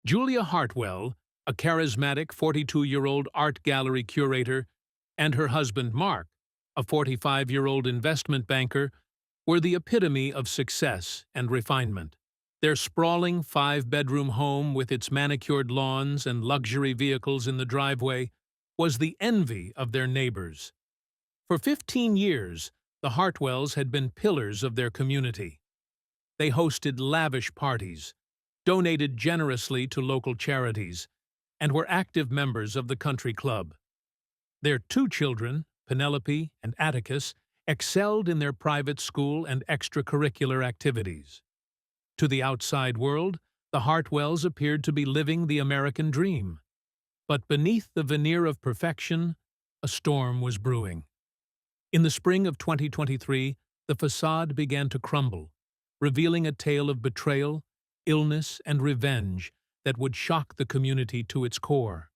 Julia Hartwell, a charismatic 42-year-old art gallery curator, and her husband Mark, a 45-year-old investment banker, were the epitome of success and refinement. Their sprawling five-bedroom home with its manicured lawns and luxury vehicles in the driveway was the envy of their neighbors. For 15 years, the Hartwells had been pillars of their community. They hosted lavish parties, donated generously to local charities, and were active members of the country club. Their two children, Penelope and Atticus, excelled in their private school and extracurricular activities. To the outside world, the Hartwells appeared to be living the American dream. But beneath the veneer of perfection, a storm was brewing. In the spring of 2023, the facade began to crumble, revealing a tale of betrayal, illness, and revenge that would shock the community to its core.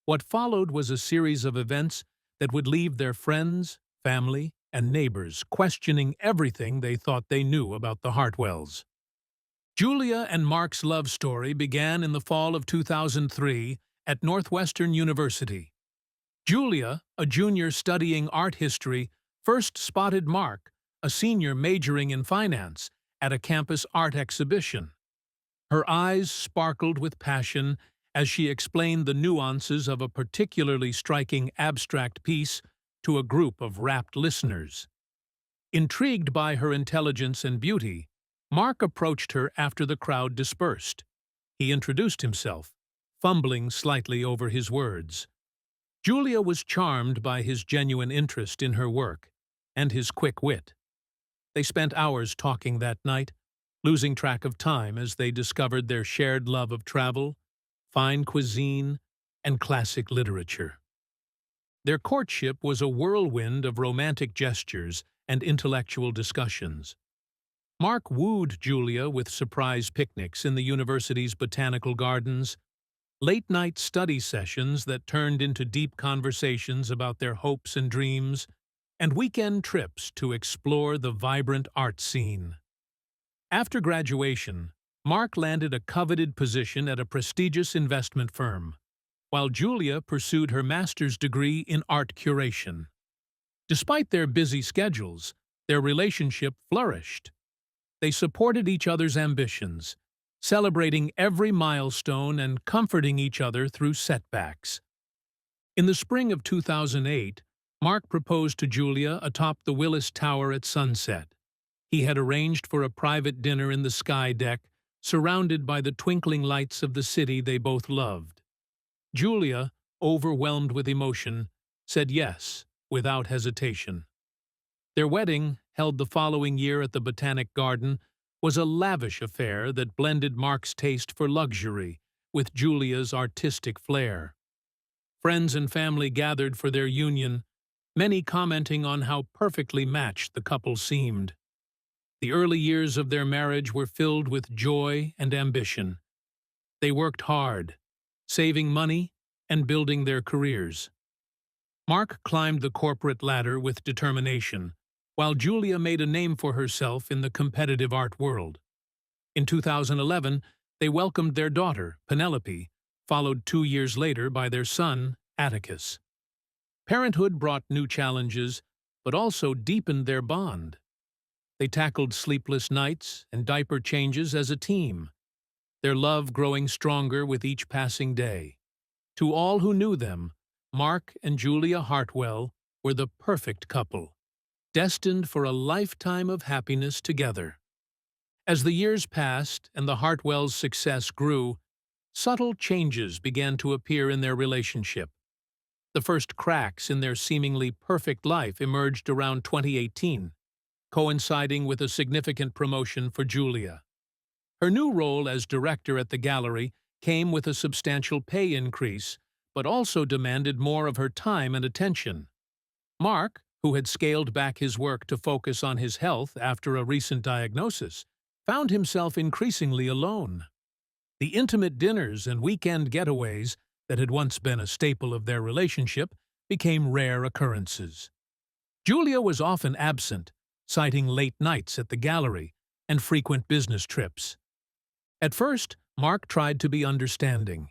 What followed was a series of events that would leave their friends, family, and neighbors questioning everything they thought they knew about the Hartwells. Julia and Mark's love story began in the fall of 2003 at Northwestern University. Julia, a junior studying art history, first spotted Mark, a senior majoring in finance, at a campus art exhibition. Her eyes sparkled with passion as she explained the nuances of a particularly striking abstract piece to a group of rapt listeners. Intrigued by her intelligence and beauty, Mark approached her after the crowd dispersed. He introduced himself, fumbling slightly over his words. Julia was charmed by his genuine interest in her work and his quick wit. They spent hours talking that night, losing track of time as they discovered their shared love of travel, fine cuisine, and classic literature. Their courtship was a whirlwind of romantic gestures and intellectual discussions. Mark wooed Julia with surprise picnics in the university's botanical gardens, late-night study sessions that turned into deep conversations about their hopes and dreams, and weekend trips to explore the vibrant art scene. After graduation, Mark landed a coveted position at a prestigious investment firm, while Julia pursued her master's degree in art curation. Despite their busy schedules, their relationship flourished. They supported each other's ambitions, celebrating every milestone and comforting each other through setbacks. In the spring of 2008, Mark proposed to Julia atop the Willis Tower at sunset. He had arranged for a private dinner in the sky deck, surrounded by the twinkling lights of the city they both loved. Julia, overwhelmed with emotion, said yes, without hesitation. Their wedding, held the following year at the Botanic Garden, was a lavish affair that blended Mark's taste for luxury with Julia's artistic flair. Friends and family gathered for their union, many commenting on how perfectly matched the couple seemed. The early years of their marriage were filled with joy and ambition. They worked hard, saving money and building their careers. Mark climbed the corporate ladder with determination, while Julia made a name for herself in the competitive art world. In 2011, they welcomed their daughter, Penelope, followed 2 years later by their son, Atticus. Parenthood brought new challenges, but also deepened their bond. They tackled sleepless nights and diaper changes as a team, their love growing stronger with each passing day. To all who knew them, Mark and Julia Hartwell were the perfect couple, destined for a lifetime of happiness together. As the years passed and the Hartwells' success grew, subtle changes began to appear in their relationship. The first cracks in their seemingly perfect life emerged around 2018, coinciding with a significant promotion for Julia. Her new role as director at the gallery came with a substantial pay increase, but also demanded more of her time and attention. Mark, who had scaled back his work to focus on his health after a recent diagnosis, found himself increasingly alone. The intimate dinners and weekend getaways that had once been a staple of their relationship became rare occurrences. Julia was often absent, citing late nights at the gallery and frequent business trips. At first, Mark tried to be understanding.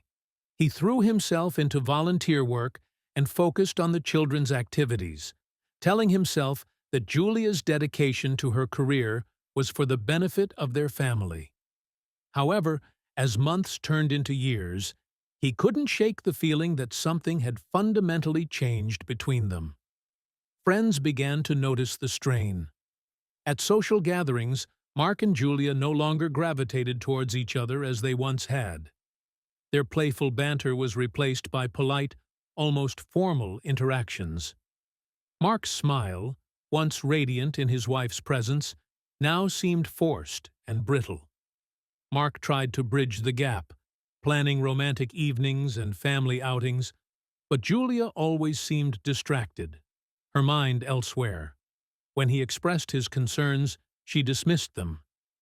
He threw himself into volunteer work and focused on the children's activities, telling himself that Julia's dedication to her career was for the benefit of their family. However, as months turned into years, he couldn't shake the feeling that something had fundamentally changed between them. Friends began to notice the strain. At social gatherings, Mark and Julia no longer gravitated towards each other as they once had. Their playful banter was replaced by polite, almost formal interactions. Mark's smile, once radiant in his wife's presence, now seemed forced and brittle. Mark tried to bridge the gap, planning romantic evenings and family outings, but Julia always seemed distracted, her mind elsewhere. When he expressed his concerns, she dismissed them,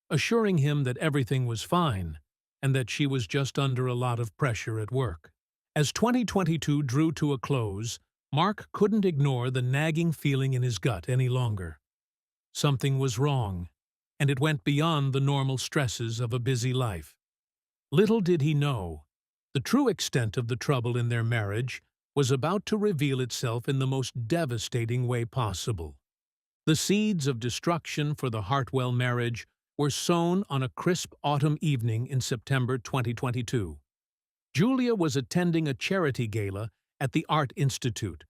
assuring him that everything was fine and that she was just under a lot of pressure at work. As 2022 drew to a close, Mark couldn't ignore the nagging feeling in his gut any longer. Something was wrong, and it went beyond the normal stresses of a busy life. Little did he know, the true extent of the trouble in their marriage was about to reveal itself in the most devastating way possible. The seeds of destruction for the Hartwell marriage were sown on a crisp autumn evening in September 2022. Julia was attending a charity gala at the Art Institute,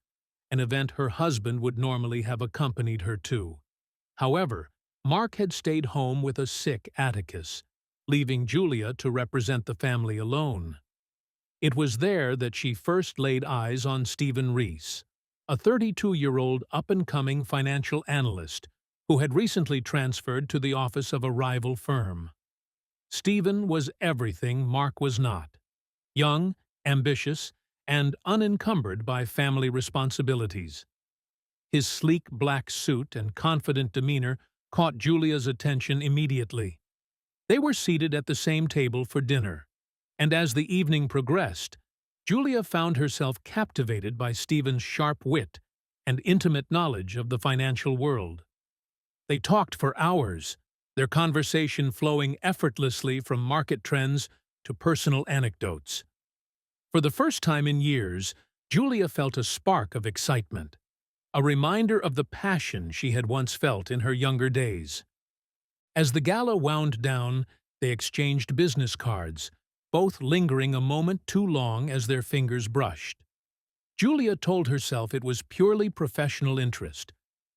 an event her husband would normally have accompanied her to. However, Mark had stayed home with a sick Atticus, leaving Julia to represent the family alone. It was there that she first laid eyes on Stephen Reese, a 32-year-old up-and-coming financial analyst who had recently transferred to the office of a rival firm. Stephen was everything Mark was not: young, ambitious, and unencumbered by family responsibilities. His sleek black suit and confident demeanor caught Julia's attention immediately. They were seated at the same table for dinner, and as the evening progressed, Julia found herself captivated by Stephen's sharp wit and intimate knowledge of the financial world. They talked for hours, their conversation flowing effortlessly from market trends to personal anecdotes. For the first time in years, Julia felt a spark of excitement, a reminder of the passion she had once felt in her younger days. As the gala wound down, they exchanged business cards, both lingering a moment too long as their fingers brushed. Julia told herself it was purely professional interest,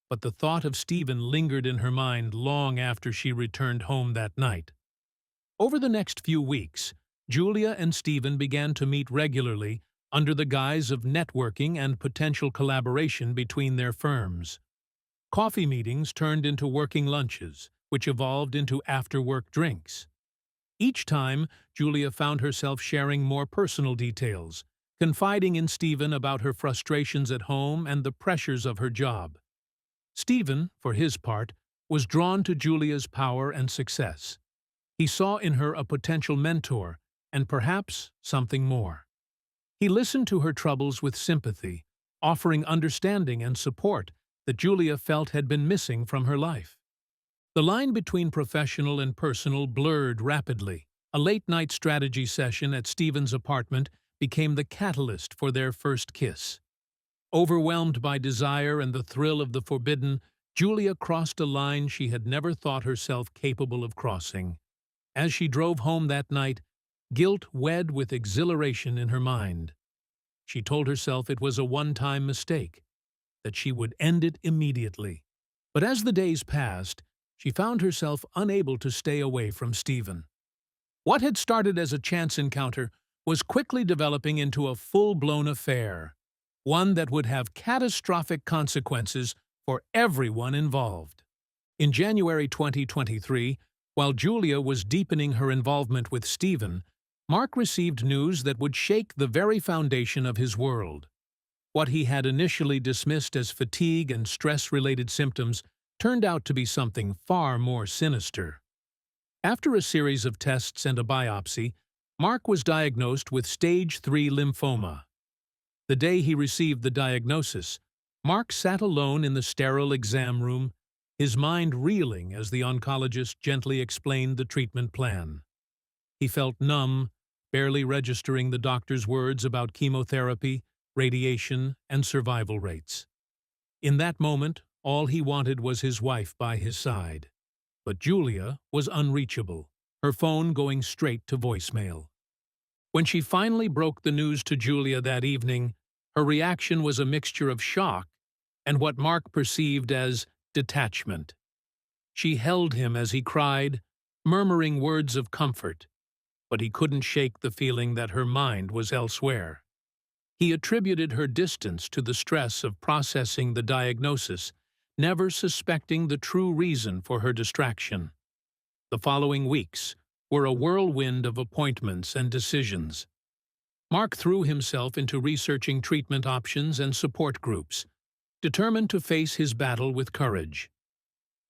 but the thought of Stephen lingered in her mind long after she returned home that night. Over the next few weeks, Julia and Stephen began to meet regularly under the guise of networking and potential collaboration between their firms. Coffee meetings turned into working lunches, which evolved into after-work drinks. Each time, Julia found herself sharing more personal details, confiding in Stephen about her frustrations at home and the pressures of her job. Stephen, for his part, was drawn to Julia's power and success. He saw in her a potential mentor and perhaps something more. He listened to her troubles with sympathy, offering understanding and support that Julia felt had been missing from her life. The line between professional and personal blurred rapidly. A late-night strategy session at Stephen's apartment became the catalyst for their first kiss. Overwhelmed by desire and the thrill of the forbidden, Julia crossed a line she had never thought herself capable of crossing. As she drove home that night, guilt wed with exhilaration in her mind. She told herself it was a one-time mistake, that she would end it immediately. But as the days passed, she found herself unable to stay away from Stephen. What had started as a chance encounter was quickly developing into a full-blown affair, one that would have catastrophic consequences for everyone involved. In January 2023, while Julia was deepening her involvement with Stephen, Mark received news that would shake the very foundation of his world. What he had initially dismissed as fatigue and stress-related symptoms turned out to be something far more sinister. After a series of tests and a biopsy, Mark was diagnosed with stage 3 lymphoma. The day he received the diagnosis, Mark sat alone in the sterile exam room, his mind reeling as the oncologist gently explained the treatment plan. He felt numb, barely registering the doctor's words about chemotherapy, radiation, and survival rates. In that moment, all he wanted was his wife by his side. But Julia was unreachable, her phone going straight to voicemail. When she finally broke the news to Julia that evening, her reaction was a mixture of shock and what Mark perceived as detachment. She held him as he cried, murmuring words of comfort, but he couldn't shake the feeling that her mind was elsewhere. He attributed her distance to the stress of processing the diagnosis, never suspecting the true reason for her distraction. The following weeks were a whirlwind of appointments and decisions. Mark threw himself into researching treatment options and support groups, determined to face his battle with courage.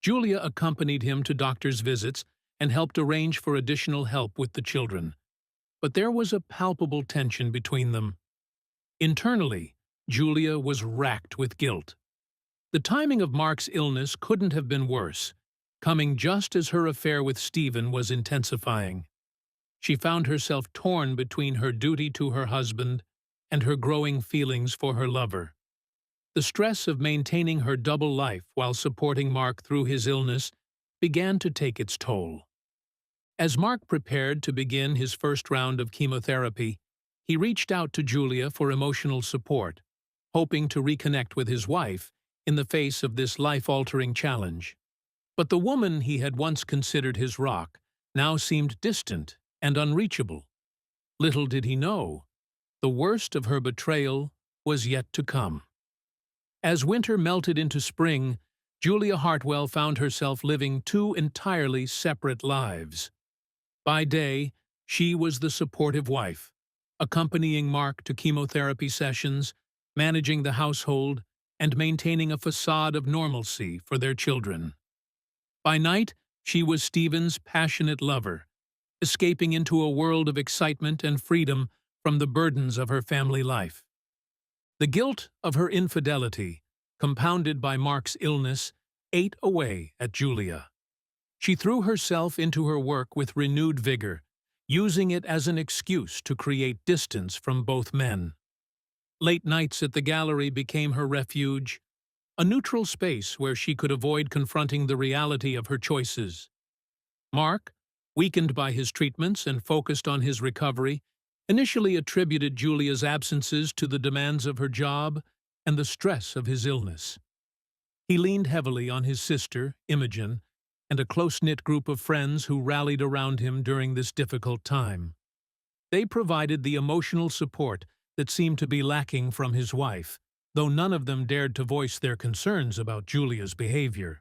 Julia accompanied him to doctor's visits and helped arrange for additional help with the children. But there was a palpable tension between them. Internally, Julia was racked with guilt. The timing of Mark's illness couldn't have been worse, coming just as her affair with Stephen was intensifying. She found herself torn between her duty to her husband and her growing feelings for her lover. The stress of maintaining her double life while supporting Mark through his illness began to take its toll. As Mark prepared to begin his first round of chemotherapy, he reached out to Julia for emotional support, hoping to reconnect with his wife in the face of this life-altering challenge. But the woman he had once considered his rock now seemed distant and unreachable. Little did he know, the worst of her betrayal was yet to come. As winter melted into spring, Julia Hartwell found herself living two entirely separate lives. By day, she was the supportive wife, accompanying Mark to chemotherapy sessions, managing the household, and maintaining a facade of normalcy for their children. By night, she was Stephen's passionate lover, escaping into a world of excitement and freedom from the burdens of her family life. The guilt of her infidelity, compounded by Mark's illness, ate away at Julia. She threw herself into her work with renewed vigor, using it as an excuse to create distance from both men. Late nights at the gallery became her refuge, a neutral space where she could avoid confronting the reality of her choices. Mark, weakened by his treatments and focused on his recovery, initially attributed Julia's absences to the demands of her job and the stress of his illness. He leaned heavily on his sister, Imogen, and a close-knit group of friends who rallied around him during this difficult time. They provided the emotional support that seemed to be lacking from his wife, though none of them dared to voice their concerns about Julia's behavior.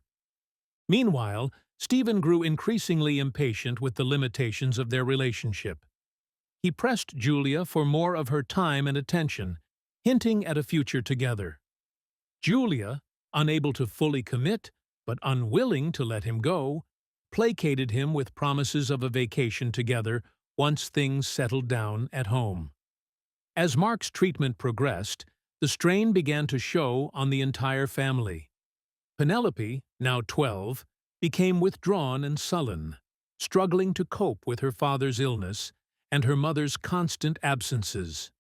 Meanwhile, Stephen grew increasingly impatient with the limitations of their relationship. He pressed Julia for more of her time and attention, hinting at a future together. Julia, unable to fully commit, but unwilling to let him go, placated him with promises of a vacation together once things settled down at home. As Mark's treatment progressed, the strain began to show on the entire family. Penelope, now 12, became withdrawn and sullen, struggling to cope with her father's illness and her mother's constant absences.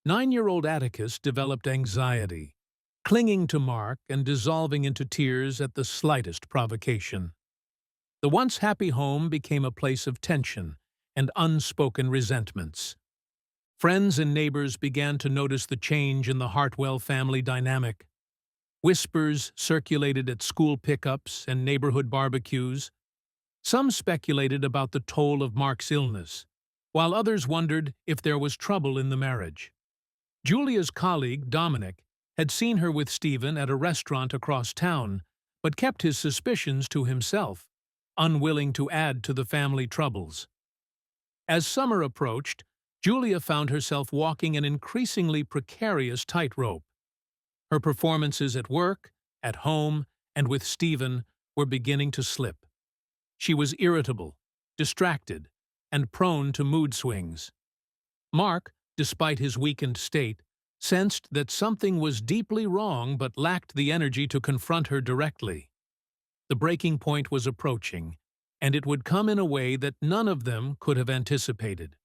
9-year-old Atticus developed anxiety, clinging to Mark and dissolving into tears at the slightest provocation. The once happy home became a place of tension and unspoken resentments. Friends and neighbors began to notice the change in the Hartwell family dynamic. Whispers circulated at school pickups and neighborhood barbecues. Some speculated about the toll of Mark's illness, while others wondered if there was trouble in the marriage. Julia's colleague, Dominic, had seen her with Stephen at a restaurant across town, but kept his suspicions to himself, unwilling to add to the family troubles. As summer approached, Julia found herself walking an increasingly precarious tightrope. Her performances at work, at home, and with Stephen were beginning to slip. She was irritable, distracted, and prone to mood swings. Mark, despite his weakened state, sensed that something was deeply wrong but lacked the energy to confront her directly. The breaking point was approaching, and it would come in a way that none of them could have anticipated.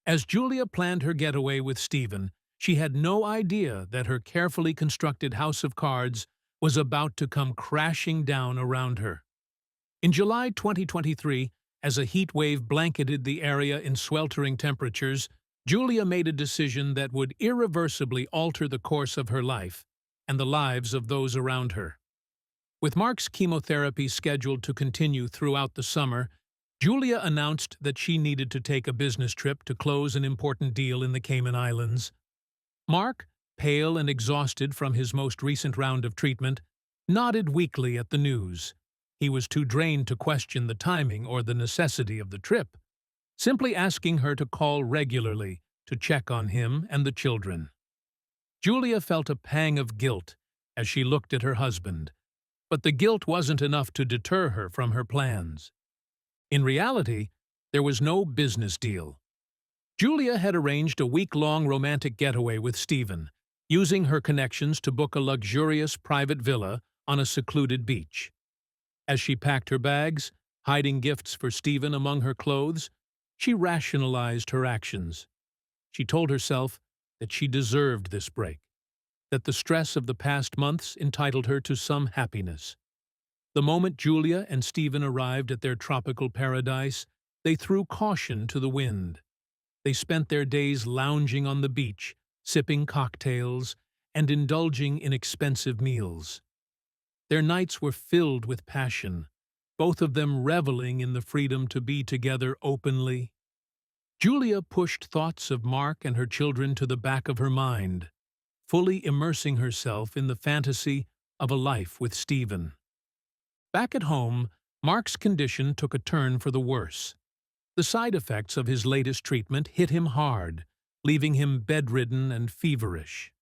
As Julia planned her getaway with Stephen, she had no idea that her carefully constructed house of cards was about to come crashing down around her. In July 2023, as a heat wave blanketed the area in sweltering temperatures, Julia made a decision that would irreversibly alter the course of her life and the lives of those around her. With Mark's chemotherapy scheduled to continue throughout the summer, Julia announced that she needed to take a business trip to close an important deal in the Cayman Islands. Mark, pale and exhausted from his most recent round of treatment, nodded weakly at the news. He was too drained to question the timing or the necessity of the trip, simply asking her to call regularly to check on him and the children. Julia felt a pang of guilt as she looked at her husband, but the guilt wasn't enough to deter her from her plans. In reality, there was no business deal. Julia had arranged a week-long romantic getaway with Stephen, using her connections to book a luxurious private villa on a secluded beach. As she packed her bags, hiding gifts for Stephen among her clothes, she rationalized her actions. She told herself that she deserved this break, that the stress of the past months entitled her to some happiness. The moment Julia and Stephen arrived at their tropical paradise, they threw caution to the wind. They spent their days lounging on the beach, sipping cocktails, and indulging in expensive meals. Their nights were filled with passion, both of them reveling in the freedom to be together openly. Julia pushed thoughts of Mark and her children to the back of her mind, fully immersing herself in the fantasy of a life with Stephen. Back at home, Mark's condition took a turn for the worse. The side effects of his latest treatment hit him hard, leaving him bedridden and feverish.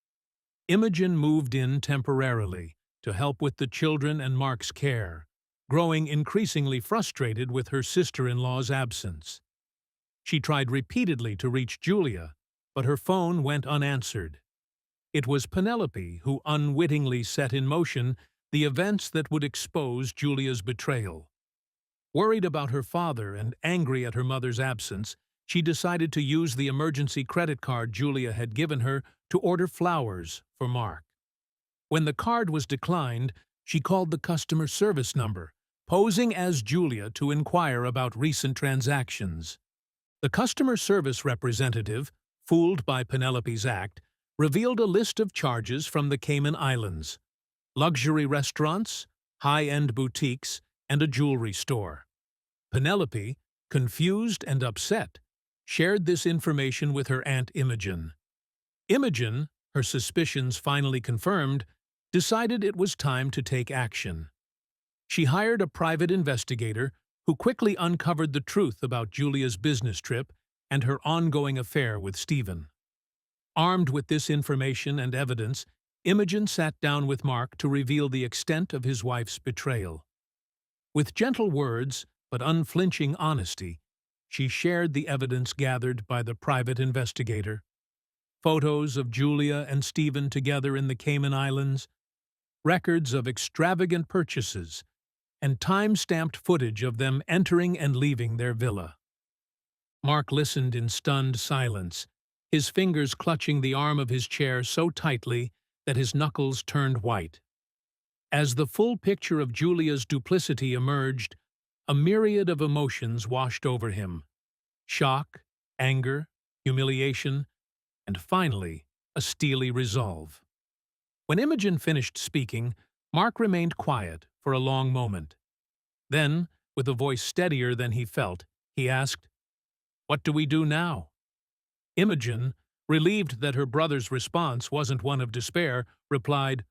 Imogen moved in temporarily to help with the children and Mark's care, growing increasingly frustrated with her sister-in-law's absence. She tried repeatedly to reach Julia, but her phone went unanswered. It was Penelope who unwittingly set in motion the events that would expose Julia's betrayal. Worried about her father and angry at her mother's absence, she decided to use the emergency credit card Julia had given her to order flowers for Mark. When the card was declined, she called the customer service number, posing as Julia to inquire about recent transactions. The customer service representative, fooled by Penelope's act, revealed a list of charges from the Cayman Islands: luxury restaurants, high-end boutiques, and a jewelry store. Penelope, confused and upset, shared this information with her Aunt Imogen. Imogen, her suspicions finally confirmed, decided it was time to take action. She hired a private investigator who quickly uncovered the truth about Julia's business trip and her ongoing affair with Stephen. Armed with this information and evidence, Imogen sat down with Mark to reveal the extent of his wife's betrayal. With gentle words but unflinching honesty, she shared the evidence gathered by the private investigator. Photos of Julia and Stephen together in the Cayman Islands, records of extravagant purchases, and time-stamped footage of them entering and leaving their villa. Mark listened in stunned silence, his fingers clutching the arm of his chair so tightly that his knuckles turned white. As the full picture of Julia's duplicity emerged, a myriad of emotions washed over him: shock, anger, humiliation, and finally, a steely resolve. When Imogen finished speaking, Mark remained quiet for a long moment. Then, with a voice steadier than he felt, he asked, "What do we do now?" Imogen, relieved that her brother's response wasn't one of despair, replied,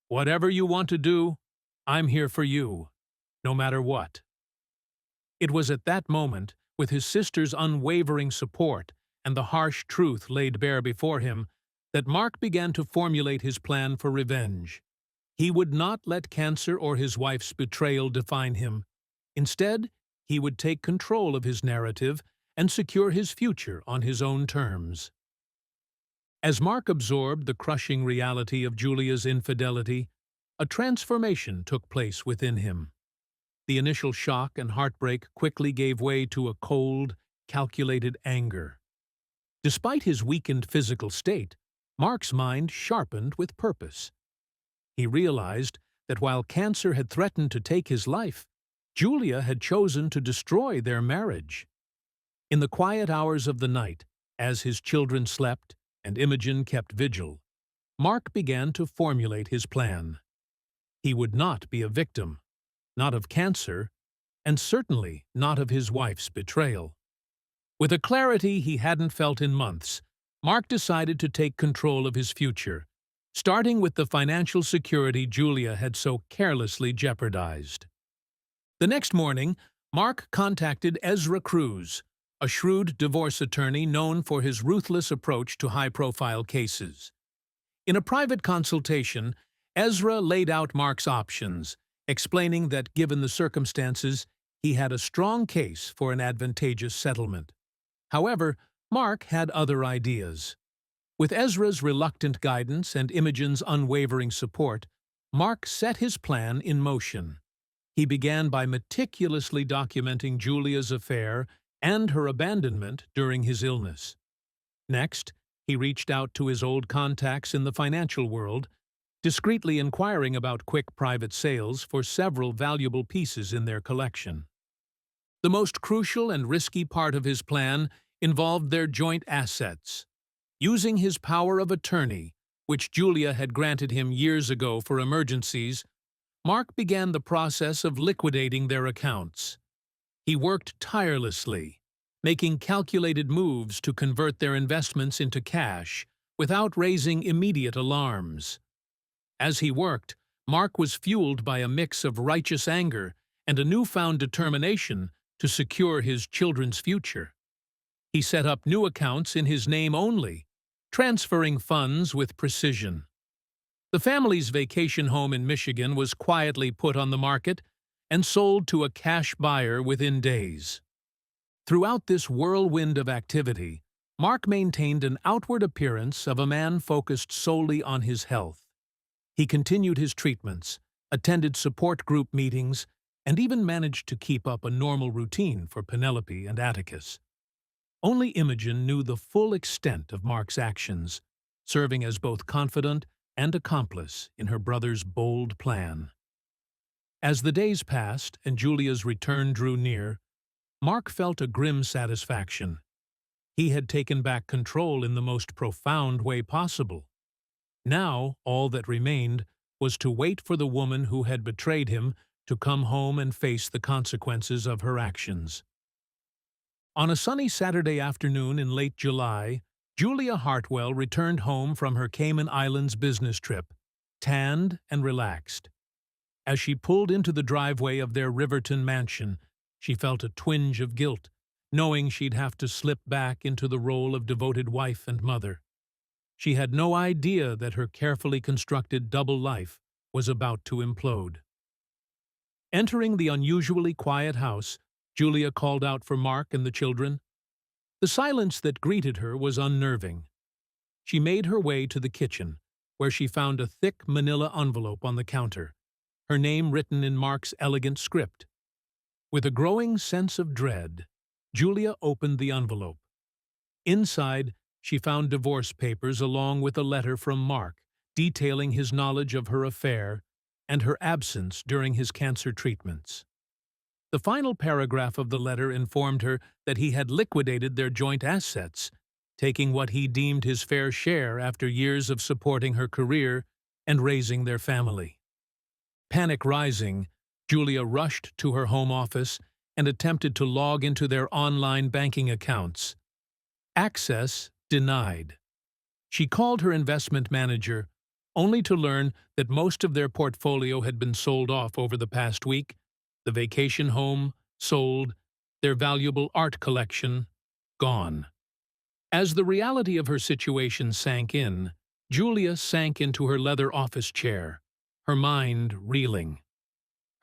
"Whatever you want to do, I'm here for you, no matter what." It was at that moment, with his sister's unwavering support and the harsh truth laid bare before him, that Mark began to formulate his plan for revenge. He would not let cancer or his wife's betrayal define him. Instead, he would take control of his narrative and secure his future on his own terms. As Mark absorbed the crushing reality of Julia's infidelity, a transformation took place within him. The initial shock and heartbreak quickly gave way to a cold, calculated anger. Despite his weakened physical state, Mark's mind sharpened with purpose. He realized that while cancer had threatened to take his life, Julia had chosen to destroy their marriage. In the quiet hours of the night, as his children slept and Imogen kept vigil, Mark began to formulate his plan. He would not be a victim, not of cancer, and certainly not of his wife's betrayal. With a clarity he hadn't felt in months, Mark decided to take control of his future, starting with the financial security Julia had so carelessly jeopardized. The next morning, Mark contacted Ezra Cruz, a shrewd divorce attorney known for his ruthless approach to high-profile cases. In a private consultation, Ezra laid out Mark's options, explaining that given the circumstances, he had a strong case for an advantageous settlement. However, Mark had other ideas. With Ezra's reluctant guidance and Imogen's unwavering support, Mark set his plan in motion. He began by meticulously documenting Julia's affair and her abandonment during his illness. Next, he reached out to his old contacts in the financial world, discreetly inquiring about quick private sales for several valuable pieces in their collection. The most crucial and risky part of his plan involved their joint assets. Using his power of attorney, which Julia had granted him years ago for emergencies, Mark began the process of liquidating their accounts. He worked tirelessly, making calculated moves to convert their investments into cash without raising immediate alarms. As he worked, Mark was fueled by a mix of righteous anger and a newfound determination to secure his children's future. He set up new accounts in his name only, transferring funds with precision. The family's vacation home in Michigan was quietly put on the market and sold to a cash buyer within days. Throughout this whirlwind of activity, Mark maintained an outward appearance of a man focused solely on his health. He continued his treatments, attended support group meetings, and even managed to keep up a normal routine for Penelope and Atticus. Only Imogen knew the full extent of Mark's actions, serving as both confidant and accomplice in her brother's bold plan. As the days passed and Julia's return drew near, Mark felt a grim satisfaction. He had taken back control in the most profound way possible. Now, all that remained was to wait for the woman who had betrayed him to come home and face the consequences of her actions. On a sunny Saturday afternoon in late July, Julia Hartwell returned home from her Cayman Islands business trip, tanned and relaxed. As she pulled into the driveway of their Riverton mansion, she felt a twinge of guilt, knowing she'd have to slip back into the role of devoted wife and mother. She had no idea that her carefully constructed double life was about to implode. Entering the unusually quiet house, Julia called out for Mark and the children. The silence that greeted her was unnerving. She made her way to the kitchen, where she found a thick manila envelope on the counter, her name written in Mark's elegant script. With a growing sense of dread, Julia opened the envelope. Inside, she found divorce papers along with a letter from Mark detailing his knowledge of her affair and her absence during his cancer treatments. The final paragraph of the letter informed her that he had liquidated their joint assets, taking what he deemed his fair share after years of supporting her career and raising their family. Panic rising, Julia rushed to her home office and attempted to log into their online banking accounts. Access denied. She called her investment manager, only to learn that most of their portfolio had been sold off over the past week, the vacation home sold, their valuable art collection gone. As the reality of her situation sank in, Julia sank into her leather office chair, her mind reeling.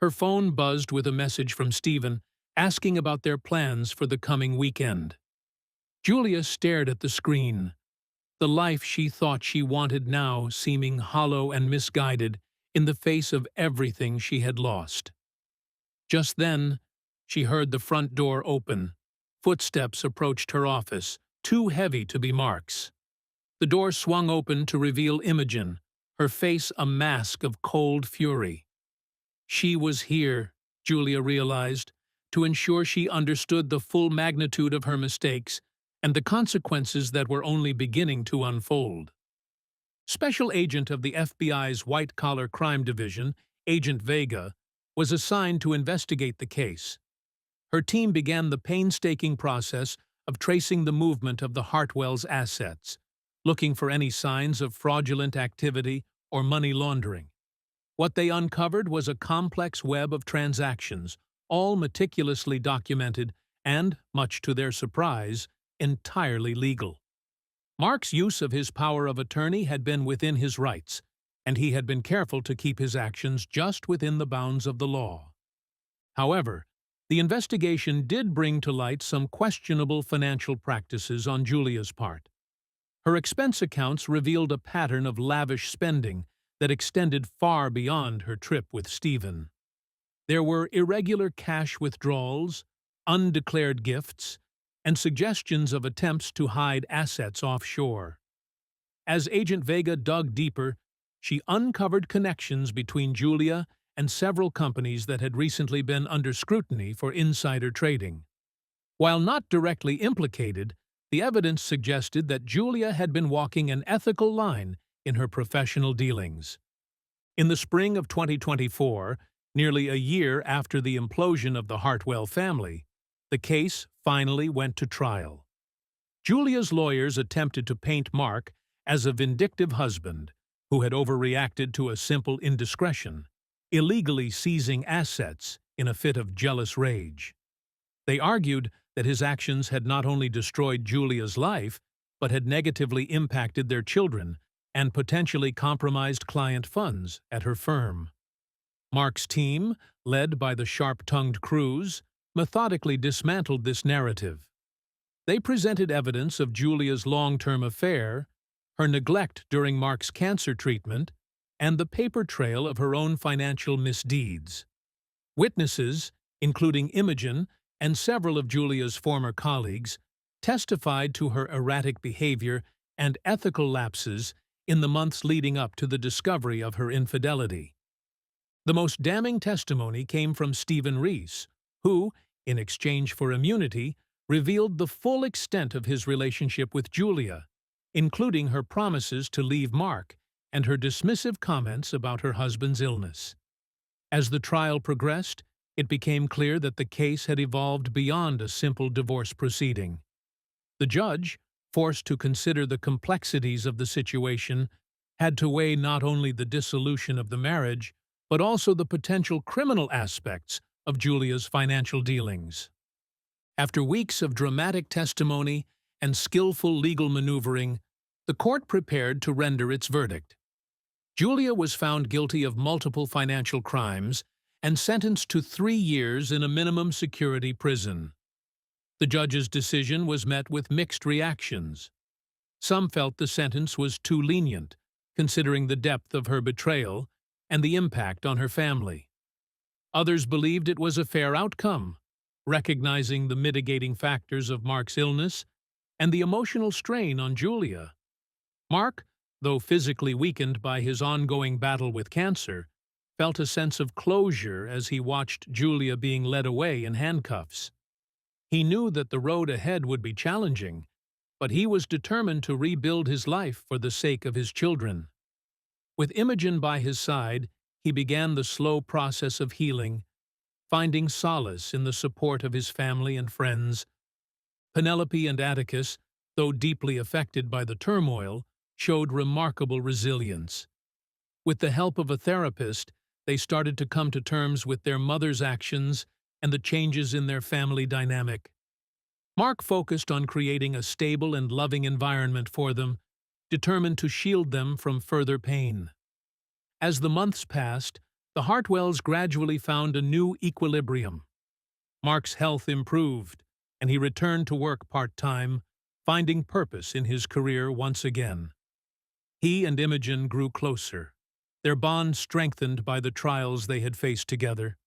Her phone buzzed with a message from Stephen asking about their plans for the coming weekend. Julia stared at the screen, the life she thought she wanted now seeming hollow and misguided in the face of everything she had lost. Just then, she heard the front door open. Footsteps approached her office, too heavy to be Mark's. The door swung open to reveal Imogen, her face a mask of cold fury. She was here, Julia realized, to ensure she understood the full magnitude of her mistakes and the consequences that were only beginning to unfold. Special agent of the FBI's White-Collar Crime Division, Agent Vega, was assigned to investigate the case. Her team began the painstaking process of tracing the movement of the Hartwells' assets, looking for any signs of fraudulent activity or money laundering. What they uncovered was a complex web of transactions, all meticulously documented and, much to their surprise, entirely legal. Mark's use of his power of attorney had been within his rights, and he had been careful to keep his actions just within the bounds of the law. However, the investigation did bring to light some questionable financial practices on Julia's part. Her expense accounts revealed a pattern of lavish spending that extended far beyond her trip with Stephen. There were irregular cash withdrawals, undeclared gifts, and suggestions of attempts to hide assets offshore. As Agent Vega dug deeper, she uncovered connections between Julia and several companies that had recently been under scrutiny for insider trading. While not directly implicated, the evidence suggested that Julia had been walking an ethical line in her professional dealings. In the spring of 2024, nearly a year after the implosion of the Hartwell family, the case finally went to trial. Julia's lawyers attempted to paint Mark as a vindictive husband who had overreacted to a simple indiscretion, illegally seizing assets in a fit of jealous rage. They argued that his actions had not only destroyed Julia's life, but had negatively impacted their children and potentially compromised client funds at her firm. Mark's team, led by the sharp-tongued Cruz, methodically dismantled this narrative. They presented evidence of Julia's long-term affair, her neglect during Mark's cancer treatment, and the paper trail of her own financial misdeeds. Witnesses, including Imogen and several of Julia's former colleagues, testified to her erratic behavior and ethical lapses in the months leading up to the discovery of her infidelity. The most damning testimony came from Stephen Reese, who, in exchange for immunity, revealed the full extent of his relationship with Julia, including her promises to leave Mark and her dismissive comments about her husband's illness. As the trial progressed, it became clear that the case had evolved beyond a simple divorce proceeding. The judge, forced to consider the complexities of the situation, had to weigh not only the dissolution of the marriage, but also the potential criminal aspects of Julia's financial dealings. After weeks of dramatic testimony and skillful legal maneuvering, the court prepared to render its verdict. Julia was found guilty of multiple financial crimes and sentenced to 3 years in a minimum security prison. The judge's decision was met with mixed reactions. Some felt the sentence was too lenient, considering the depth of her betrayal and the impact on her family. Others believed it was a fair outcome, recognizing the mitigating factors of Mark's illness and the emotional strain on Julia. Mark, though physically weakened by his ongoing battle with cancer, felt a sense of closure as he watched Julia being led away in handcuffs. He knew that the road ahead would be challenging, but he was determined to rebuild his life for the sake of his children. With Imogen by his side, he began the slow process of healing, finding solace in the support of his family and friends. Penelope and Atticus, though deeply affected by the turmoil, showed remarkable resilience. With the help of a therapist, they started to come to terms with their mother's actions and the changes in their family dynamic. Mark focused on creating a stable and loving environment for them, determined to shield them from further pain. As the months passed, the Hartwells gradually found a new equilibrium. Mark's health improved, and he returned to work part-time, finding purpose in his career once again. He and Imogen grew closer, their bond strengthened by the trials they had faced together.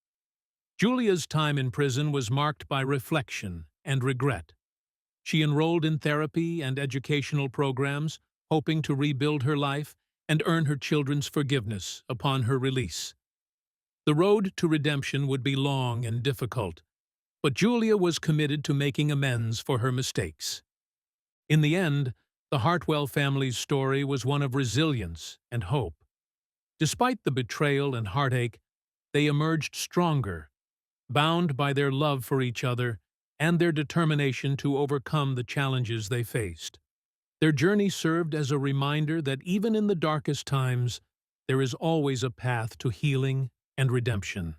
Julia's time in prison was marked by reflection and regret. She enrolled in therapy and educational programs, hoping to rebuild her life and earn her children's forgiveness upon her release. The road to redemption would be long and difficult, but Julia was committed to making amends for her mistakes. In the end, the Hartwell family's story was one of resilience and hope. Despite the betrayal and heartache, they emerged stronger, bound by their love for each other and their determination to overcome the challenges they faced. Their journey served as a reminder that even in the darkest times, there is always a path to healing and redemption.